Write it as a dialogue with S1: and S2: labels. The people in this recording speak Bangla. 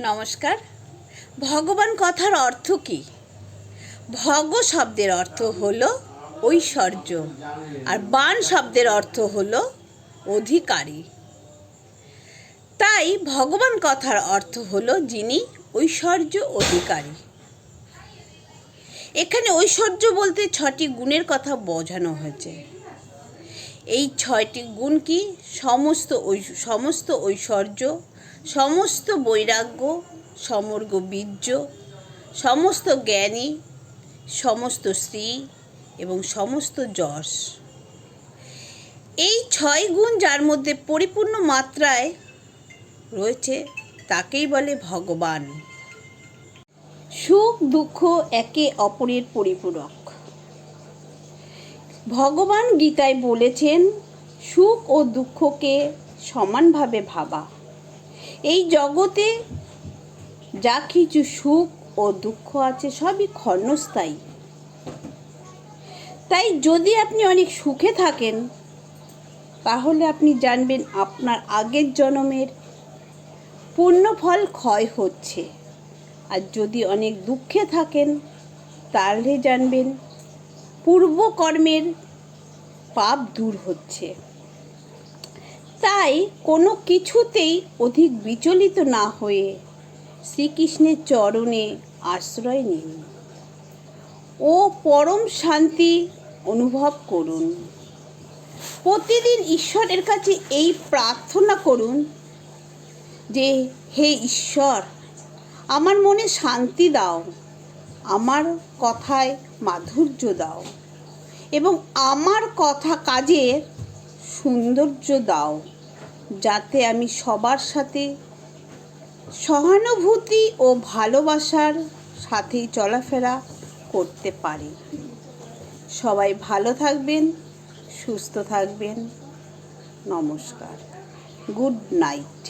S1: নমস্কার। ভগবান কথার অর্থ কি? ভগ শব্দের অর্থ হলো ঐশ্বর্য, আর বান শব্দের অর্থ হলো অধিকারী। তাই ভগবান কথার অর্থ হলো যিনি ঐশ্বর্য অধিকারী। এখানে ঐশ্বর্য বলতে 6টি গুণের কথা বোঝানো হয়েছে। এই 6টি গুণ কি? সমস্ত ঐশ্বর্য, সমস্ত বৈরাগ্য, সমগ্র বীর্য, সমস্ত জ্ঞানী, সমস্ত শ্রী এবং সমস্ত যশ। এই 6 গুণ যার মধ্যে পরিপূর্ণ মাত্রায় রয়েছে তাকেই বলে ভগবান। সুখ দুঃখ একে অপরের পরিপূরক। ভগবান গীতায় বলেছেন, সুখ ও দুঃখকে সমানভাবে ভাবা। এই জগতে যা কিছু সুখ ও দুঃখ আছে সবই ক্ষণস্থায়ী। তাই যদি আপনি অনেক সুখে থাকেন তাহলে আপনি জানবেন আপনার আগের জন্মের পুণ্যফল ক্ষয় হচ্ছে, আর যদি অনেক দুঃখে থাকেন তাহলে জানবেন পূর্বকর্মের পাপ দূর হচ্ছে। তাই কোনো কিছুতেই অধিক বিচলিত না হয়ে শ্রীকৃষ্ণের চরণে আশ্রয় নিন ও পরম শান্তি অনুভব করুন। প্রতিদিন ঈশ্বরের কাছে এই প্রার্থনা করুন যে, হে ঈশ্বর, আমার মনে শান্তি দাও, আমার কথায় মাধুর্য দাও এবং আমার কাজের সৌন্দর্য দাও, যাতে আমি সবার সাথে সহানুভূতি ও ভালোবাসার সাথেই চলাফেরা করতে পারি। সবাই ভালো থাকবেন, সুস্থ থাকবেন। নমস্কার। Good night.